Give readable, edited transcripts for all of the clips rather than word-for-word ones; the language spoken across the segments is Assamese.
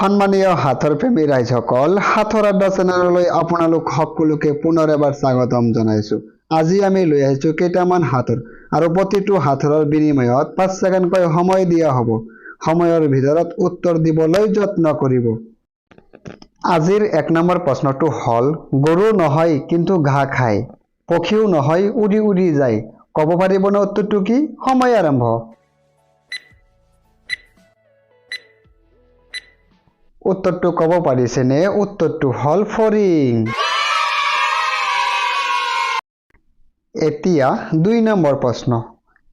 সন্মানীয় হাতৰ প্ৰেমী ৰাইজসকল, হাতৰ আড্ডা চেনেললৈ আপোনালোক সকলোকে পুনৰ এবাৰ স্বাগতম জনাইছো। আজি আমি লৈ আহিছো কেইটামান হাতৰ আৰু প্ৰতিটো হাতৰৰ বিনিময়ত 5 ছেকেণ্ডকৈ সময় দিয়া হ'ব। সময়ৰ ভিতৰত উত্তৰ দিবলৈ যত্ন কৰিব। আজিৰ 1 নম্বৰ প্ৰশ্নটো হ'ল, গৰু নহয় কিন্তু ঘাঁহ খায়, পক্ষীও নহয় উৰি উৰি যায়, ক'ব পাৰিবনে উত্তৰটো কি? সময় আৰম্ভ। উত্তৰটো ক'ব পাৰিছেনে? উত্তৰটো হ'ল ফৰিং। এতিয়া 2 নম্বৰ প্ৰশ্ন,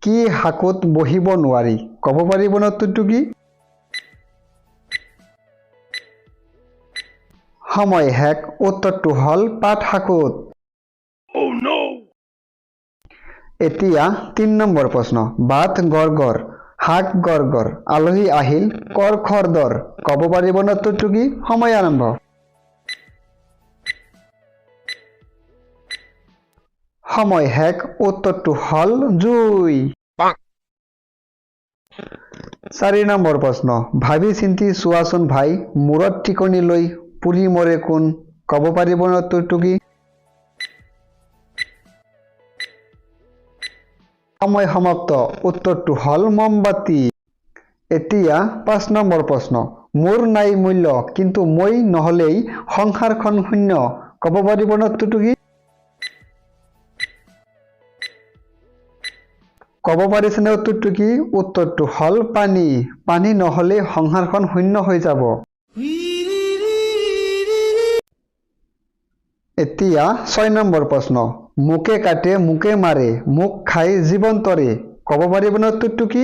কি হাকুত বহিব নোৱাৰি, ক'ব পাৰিবনে উত্তৰটো কি? সময় শেষ। উত্তৰটো হ'ল পাত হাকুত। এতিয়া 3 নম্বৰ প্ৰশ্ন, ভাত গড় গড়, শাক গড় গড়, আলহী আহিল কৰ খৰ দৰ, ক'ব পাৰিবনে উত্তৰটো কি? সময় আৰম্ভ। সময় শেষ। উত্তৰটো হ'ল জুই। 4 নম্বৰ প্ৰশ্ন, ভাবি চিন্তি চোৱাচোন ভাই, মূৰত টিকনি লৈ পুৰি মৰে কোন, ক'ব পাৰিবনে উত্তৰটো কি? সময় সমাপ্ত। উত্তৰটো হ'ল মমবাতি। এতিয়া 5 নম্বৰ প্ৰশ্ন, মোৰ নাই মূল্য কিন্তু মই নহ'লেই সংসাৰখন শূন্য, ক'ব পাৰিবনে উত্তৰটো কি? ক'ব পাৰিছেনে উত্তৰটো কি? উত্তৰটো হ'ল পানী। পানী নহ'লে সংসাৰখন শূন্য হৈ যাব। এতিয়া 6 নম্বৰ প্ৰশ্ন, মোকে কাটে মোকে মাৰে, মোক খাই জীৱন তৰে, ক'ব পাৰিবনে উত্তৰটো কি?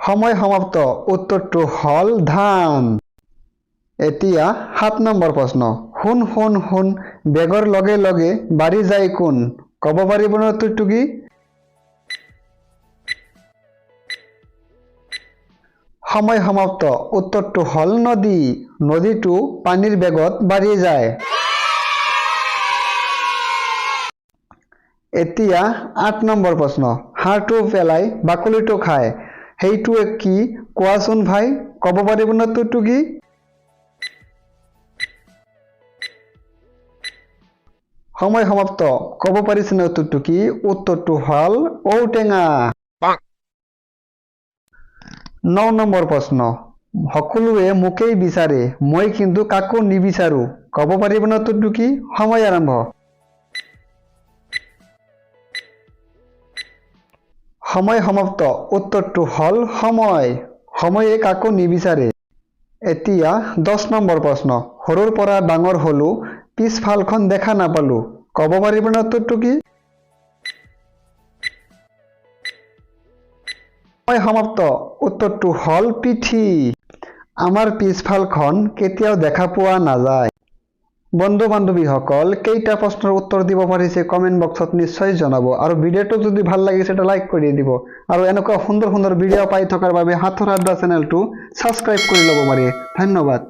সময় সমাপ্ত। উত্তৰটো হ'ল ধান। এতিয়া 7 নম্বৰ প্ৰশ্ন, শুন শুন শুন, বেগৰ লগে লগে বাঢ়ি যায় কোন, ক'ব পাৰিবনে উত্তৰটো কি? সময় সমাপ্ত। উত্তৰটো হ'ল নদী। নদীটো পানীৰ বেগত বাঢ়ি যায়। এতিয়া 8 নম্বৰ প্ৰশ্ন, হাড়টো পেলাই বাকলিটো খায়, সেইটোৱে কি কোৱাচোন ভাই, ক'ব পাৰিবনে উত্তৰটো কি? সময় সমাপ্ত। ক'ব পাৰিছেনে উত্তৰটো কি? উত্তৰটো হ'ল ঔটেঙা। 9 নম্বৰ প্ৰশ্ন, সকলোৱে মোকেই বিচাৰে, মই কিন্তু কাকো নিবিচাৰো, ক'ব পাৰিবনে উত্তৰটো কি? সময় আৰম্ভ। সময় সমাপ্ত। উত্তৰটো হ'ল সময়। সময়ে কাকো নিবিচাৰে। এতিয়া 10 নম্বৰ প্ৰশ্ন, সৰুৰ পৰা ডাঙৰ হলো, পিছফালখন দেখা নাপালো, ক'ব পাৰিবনে উত্তৰটো কি? সময় সমাপ্ত। উত্তৰটো হ'ল পিঠি। আমাৰ পিছফালখন কেতিয়াও দেখা পোৱা নাযায়। বন্ধু বান্ধৱীসকল, কেইটা প্ৰশ্নৰ উত্তৰ দিব পাৰিছে কমেণ্ট বক্সত নিশ্চয় জনাব, আৰু ভিডিঅ'টো যদি ভাল লাগিছে এটা লাইক কৰি দিব, আৰু এনেকুৱা সুন্দৰ সুন্দৰ ভিডিঅ' পাই থকাৰ বাবে হাতৰ আড্ডা চেনেলটো ছাবস্ক্ৰাইব কৰি ল'ব পাৰে। ধন্যবাদ।